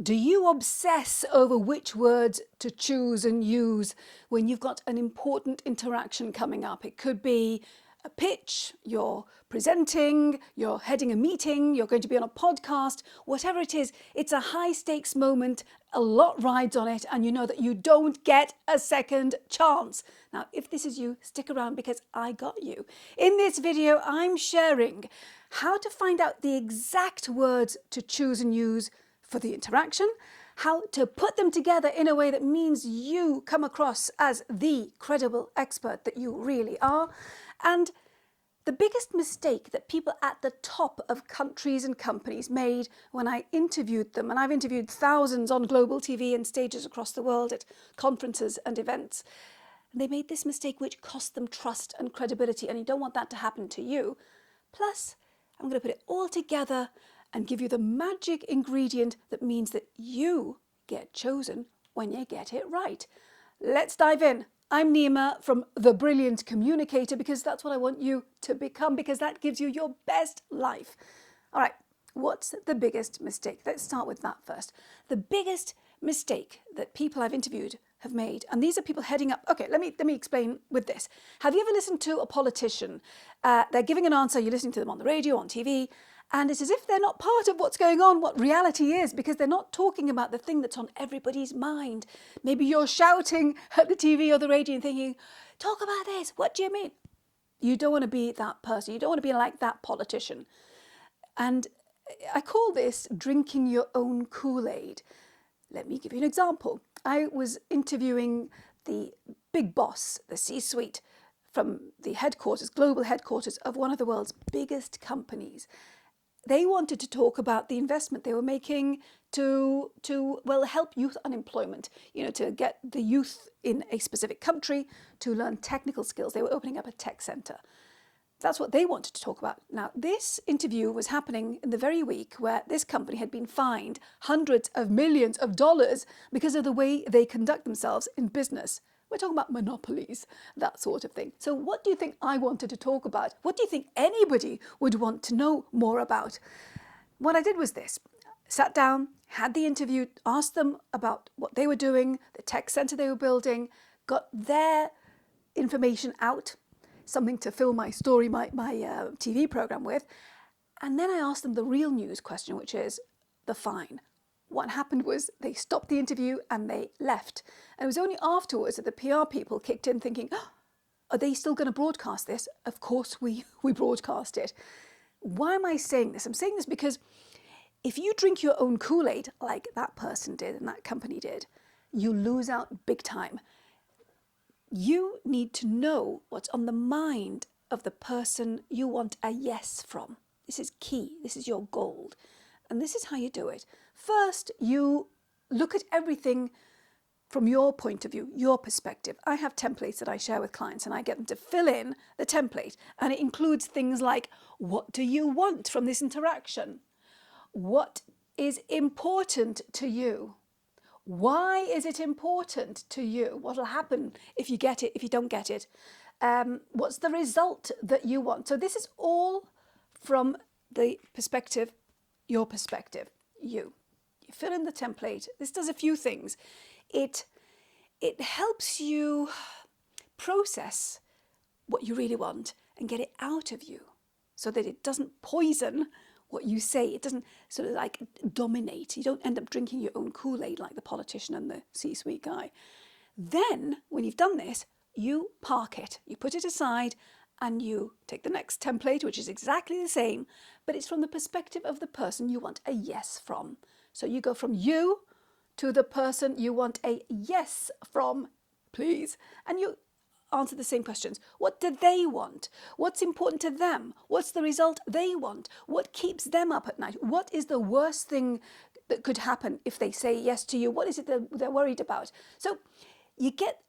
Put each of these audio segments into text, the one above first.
Do you obsess over which words to choose and use when you've got an important interaction coming up? It could be a pitch, you're presenting, you're heading a meeting, you're going to be on a podcast, whatever it is, it's a high stakes moment, a lot rides on it, and you know that you don't get a second chance. Now, if this is you, stick around because I got you. In this video, I'm sharing how to find out the exact words to choose and use for the interaction, how to put them together in a way that means you come across as the credible expert that you really are, and the biggest mistake that people at the top of countries and companies made when I interviewed them, and I've interviewed thousands on global TV and stages across the world at conferences and events, they made this mistake which cost them trust and credibility, and you don't want that to happen to you. Plus, I'm going to put it all together and give you the magic ingredient that means that you get chosen when you get it right. Let's dive in. I'm Nima from The Brilliant Communicator because that's what I want you to become, because that gives you your best life. All right, what's the biggest mistake? Let's start with that first. The biggest mistake that people I've interviewed have made, and these are people heading up. Okay, let me explain with this. Have you ever listened to a politician? They're giving an answer, you're listening to them on the radio, on TV, and it's as if they're not part of what's going on, what reality is, because they're not talking about the thing that's on everybody's mind. Maybe you're shouting at the TV or the radio and thinking, talk about this, what do you mean? You don't want to be that person. You don't want to be like that politician. And I call this drinking your own Kool-Aid. Let me give you an example. I was interviewing the big boss, the C-suite, from the headquarters, global headquarters of one of the world's biggest companies. They wanted to talk about the investment they were making to help youth unemployment, to get the youth in a specific country to learn technical skills. They were opening up a tech center. That's what they wanted to talk about. Now, this interview was happening in the very week where this company had been fined hundreds of millions of dollars because of the way they conduct themselves in business. We're talking about monopolies, that sort of thing. So what do you think I wanted to talk about? What do you think anybody would want to know more about? What I did was this. Sat down, had the interview, asked them about what they were doing, the tech center they were building, got their information out, something to fill my story, my TV program with. And then I asked them the real news question, which is the fine. What happened was they stopped the interview and they left. And it was only afterwards that the PR people kicked in thinking, oh, are they still going to broadcast this? Of course we broadcast it. Why am I saying this? I'm saying this because if you drink your own Kool-Aid like that person did and that company did, you lose out big time. You need to know what's on the mind of the person you want a yes from. This is key. This is your gold. And this is how you do it. First, you look at everything from your point of view, your perspective. I have templates that I share with clients and I get them to fill in the template. And it includes things like, what do you want from this interaction? What is important to you? Why is it important to you? What will happen if you get it, if you don't get it? What's the result that you want? So this is all from the perspective, your perspective, you. You fill in the template. This does a few things. It helps you process what you really want and get it out of you so that it doesn't poison what you say. It doesn't sort of like dominate. You don't end up drinking your own Kool-Aid like the politician and the C-suite guy. Then, when you've done this, you park it. You put it aside and you take the next template, which is exactly the same, but it's from the perspective of the person you want a yes from. So you go from you to the person you want a yes from, please, and you answer the same questions. What do they want? What's important to them? What's the result they want? What keeps them up at night? What is the worst thing that could happen if they say yes to you? What is it that they're worried about? So you get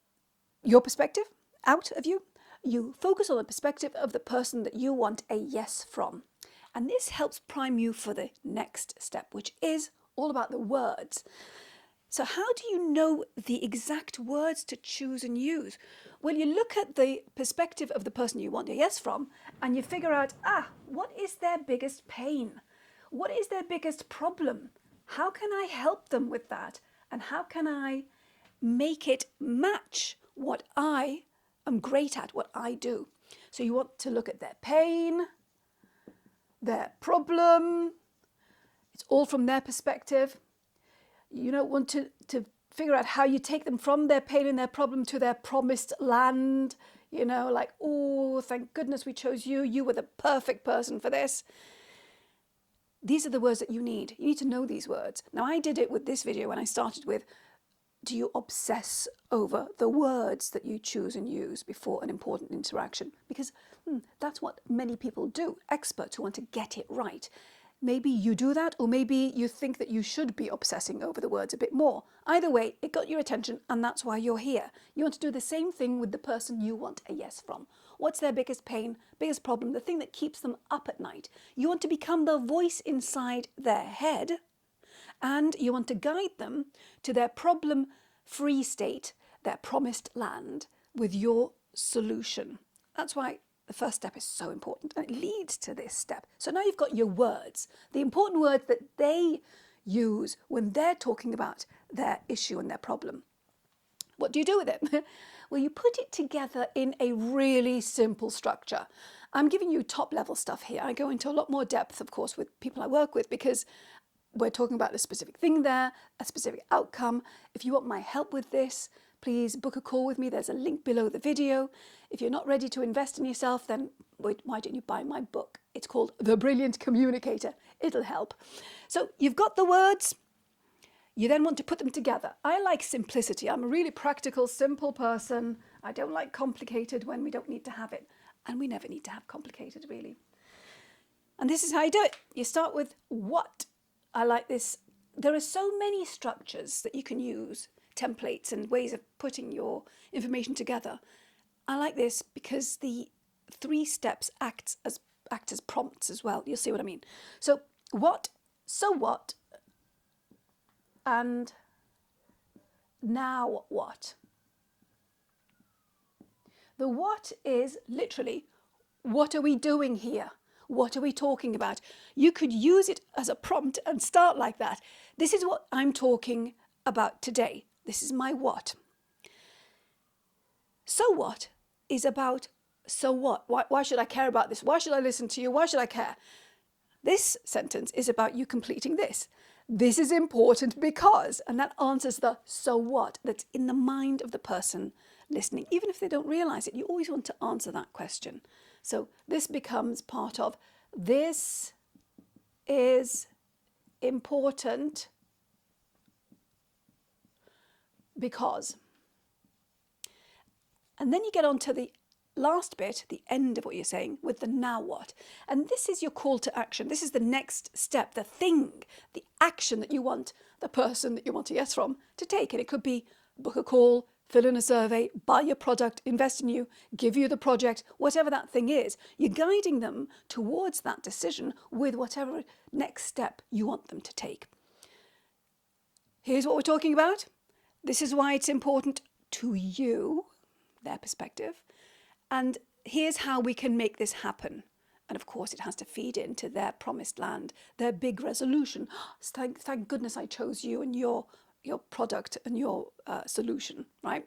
your perspective out of you. You focus on the perspective of the person that you want a yes from. And this helps prime you for the next step, which is all about the words. So how do you know the exact words to choose and use? Well, you look at the perspective of the person you want a yes from, and you figure out, what is their biggest pain? What is their biggest problem? How can I help them with that? And how can I make it match what I am great at, what I do? So you want to look at their pain, their problem. It's all from their perspective. You don't want to figure out how you take them from their pain and their problem to their promised land. You know, like, oh, thank goodness we chose you. You were the perfect person for this. These are the words that you need. You need to know these words. Now, I did it with this video when I started with, do you obsess over the words that you choose and use before an important interaction? Because that's what many people do, experts who want to get it right. Maybe you do that, or maybe you think that you should be obsessing over the words a bit more. Either way, it got your attention, and that's why you're here. You want to do the same thing with the person you want a yes from. What's their biggest pain, biggest problem, the thing that keeps them up at night? You want to become the voice inside their head, and you want to guide them to their problem-free state, their promised land, with your solution. That's why the first step is so important, and it leads to this step. So now you've got your words, the important words that they use when they're talking about their issue and their problem. What do you do with it? Well, you put it together in a really simple structure. I'm giving you top level stuff here. I go into a lot more depth, of course, with people I work with, because we're talking about a specific thing there, a specific outcome. If you want my help with this, please book a call with me. There's a link below the video. If you're not ready to invest in yourself, then why don't you buy my book? It's called The Brilliant Communicator. It'll help. So you've got the words. You then want to put them together. I like simplicity. I'm a really practical, simple person. I don't like complicated when we don't need to have it. And we never need to have complicated, really. And this is how you do it. You start with what. I like this. There are so many structures that you can use, templates and ways of putting your information together. I like this because the 3 steps act as prompts as well. You'll see what I mean. So what, so what, and now what. The what is literally, what are we doing here? What are we talking about? You could use it as a prompt and start like that. This is what I'm talking about today. This is my what. So what is about, so what? Why should I care about this? Why should I listen to you? Why should I care? This sentence is about you completing this. This is important because, and that answers the so what that's in the mind of the person listening. Even if they don't realize it, you always want to answer that question. So this becomes part of, this is important because. And then you get on to the last bit, the end of what you're saying, with the now what. And this is your call to action. This is the next step, the thing, the action that you want the person that you want a yes from to take. And it could be book a call, fill in a survey, buy your product, invest in you, give you the project, whatever that thing is. You're guiding them towards that decision with whatever next step you want them to take. Here's what we're talking about. This is why it's important to you, their perspective. And here's how we can make this happen. And of course, it has to feed into their promised land, their big resolution. Thank goodness I chose you and your product and your solution, right?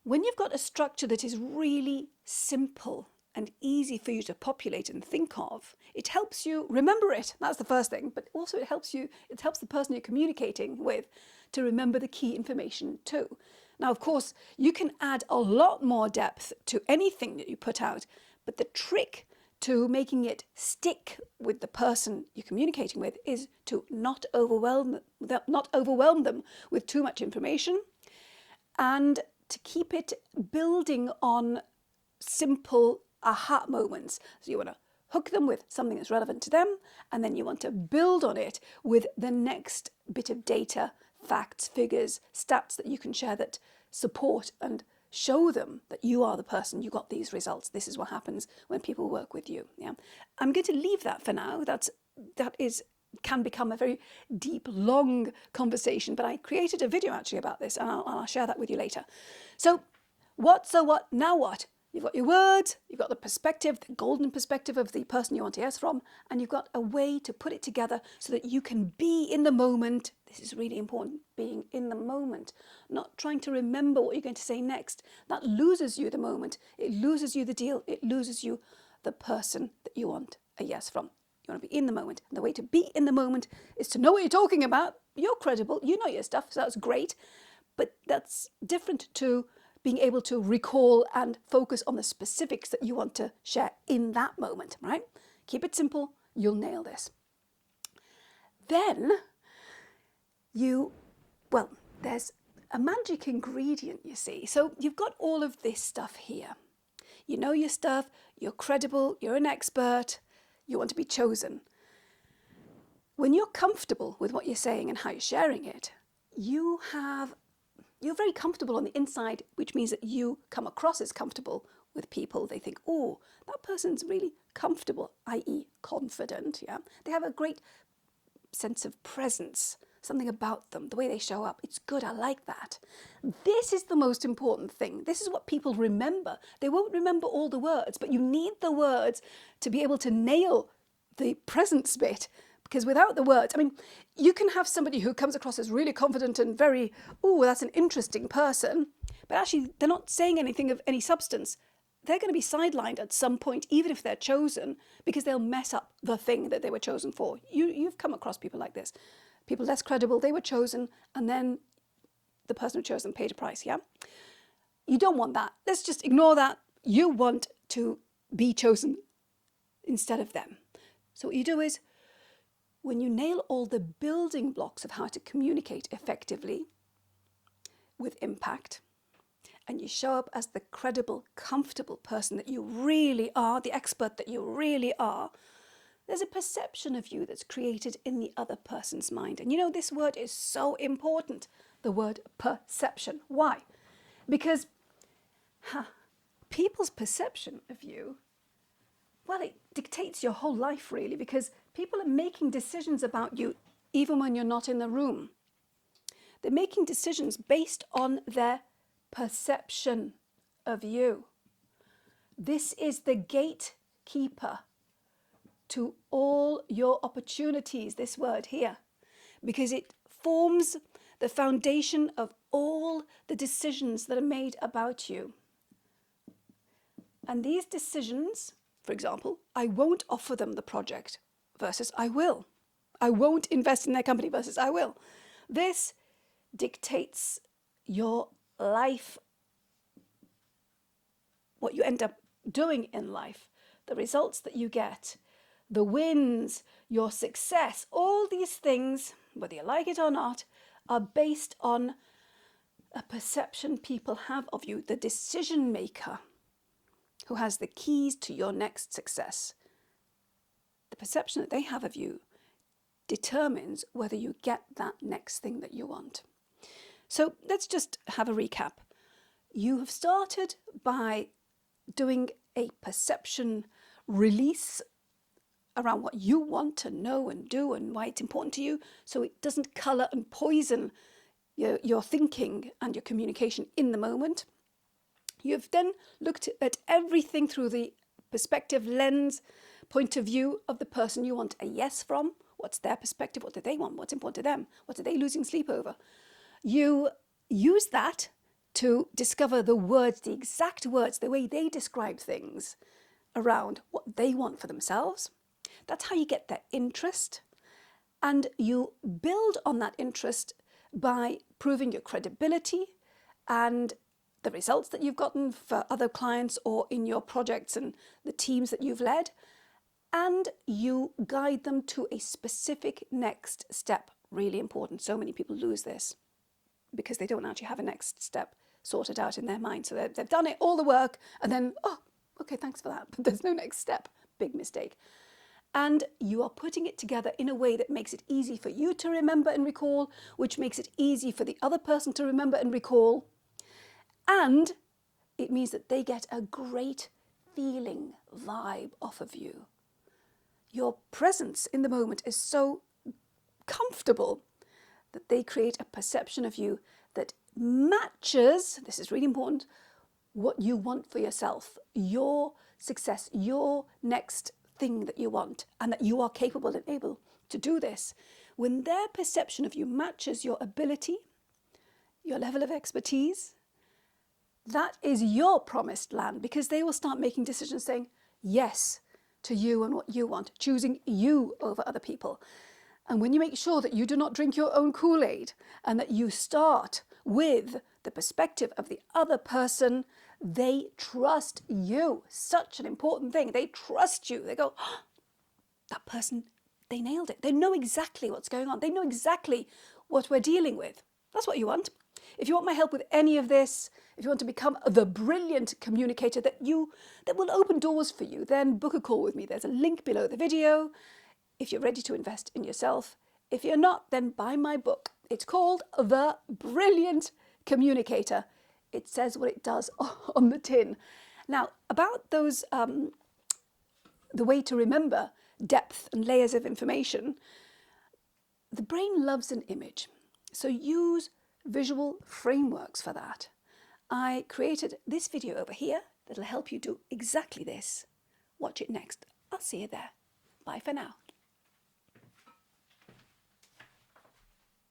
When you've got a structure that is really simple and easy for you to populate and think of, it helps you remember it. That's the first thing. But also it helps the person you're communicating with to remember the key information too. Now, of course, you can add a lot more depth to anything that you put out, but the trick to making it stick with the person you're communicating with is to not overwhelm them with too much information, and to keep it building on simple aha moments. So you want to hook them with something that's relevant to them, and then you want to build on it with the next bit of data, facts, figures, stats that you can share that support and show them that you are the person, you got these results. This is what happens when people work with you. Yeah, I'm going to leave that for now. That can become a very deep, long conversation, but I created a video actually about this, and I'll share that with you later. So what, now what? You've got your words, you've got the perspective, the golden perspective of the person you want to yes from, and you've got a way to put it together so that you can be in the moment. This is really important, being in the moment, not trying to remember what you're going to say next. That loses you the moment. It loses you the deal. It loses you the person that you want a yes from. You want to be in the moment. And the way to be in the moment is to know what you're talking about. You're credible. You know your stuff, so that's great. But that's different to being able to recall and focus on the specifics that you want to share in that moment, right? Keep it simple, you'll nail this. Then there's a magic ingredient, you see. So you've got all of this stuff here. You know your stuff, you're credible, you're an expert, you want to be chosen. When you're comfortable with what you're saying and how you're sharing it, you're very comfortable on the inside, which means that you come across as comfortable with people. They think, oh, that person's really comfortable, i.e. confident, yeah? They have a great sense of presence, something about them, the way they show up. It's good, I like that. This is the most important thing. This is what people remember. They won't remember all the words, but you need the words to be able to nail the presence bit. Because without the words, I mean, you can have somebody who comes across as really confident and very, oh, that's an interesting person, but actually they're not saying anything of any substance. They're going to be sidelined at some point, even if they're chosen, because they'll mess up the thing that they were chosen for. You've come across people like this. People less credible, they were chosen, and then the person who chose them paid a price, yeah? You don't want that. Let's just ignore that. You want to be chosen instead of them. So what you do is, when you nail all the building blocks of how to communicate effectively with impact, and you show up as the credible, comfortable person that you really are, the expert that you really are, there's a perception of you that's created in the other person's mind. And you know, this word is so important, the word perception. Why? Because people's perception of you, well, it dictates your whole life, really, because people are making decisions about you even when you're not in the room. They're making decisions based on their perception of you. This is the gatekeeper to all your opportunities, this word here, because it forms the foundation of all the decisions that are made about you. And these decisions, for example, I won't offer them the project versus I will. I won't invest in their company versus I will. This dictates your life, what you end up doing in life, the results that you get, the wins, your success. All these things, whether you like it or not, are based on a perception people have of you, the decision maker who has the keys to your next success. The perception that they have of you determines whether you get that next thing that you want. So let's just have a recap. You have started by doing a perception release around what you want to know and do and why it's important to you, so it doesn't colour and poison your thinking and your communication in the moment. You've then looked at everything through the perspective, lens, point of view of the person you want a yes from. What's their perspective? What do they want? What's important to them? What are they losing sleep over? You use that to discover the words, the exact words, the way they describe things around what they want for themselves. That's how you get their interest. And you build on that interest by proving your credibility and the results that you've gotten for other clients or in your projects and the teams that you've led. And you guide them to a specific next step. Really important. So many people lose this because they don't actually have a next step sorted out in their mind. So they've done it, all the work, and then, oh, okay, thanks for that. But there's no next step. Big mistake. And you are putting it together in a way that makes it easy for you to remember and recall, which makes it easy for the other person to remember and recall. And it means that they get a great feeling, vibe off of you. Your presence in the moment is so comfortable that they create a perception of you that matches, this is really important, what you want for yourself, your success, your next thing that you want, and that you are capable and able to do this, when their perception of you matches your ability, your level of expertise, that is your promised land, because they will start making decisions saying yes to you and what you want, choosing you over other people. And when you make sure that you do not drink your own Kool-Aid and that you start with the perspective of the other person, they trust you. Such an important thing. They trust you. They go, oh, that person, they nailed it. They know exactly what's going on. They know exactly what we're dealing with. That's what you want. If you want my help with any of this, if you want to become the brilliant communicator that will open doors for you, then book a call with me. There's a link below the video if you're ready to invest in yourself. If you're not, then buy my book. It's called The Brilliant Communicator. It says what it does on the tin. Now, about those, the way to remember depth and layers of information, the brain loves an image. So use visual frameworks for that. I created this video over here that'll help you do exactly this. Watch it next. I'll see you there. Bye for now.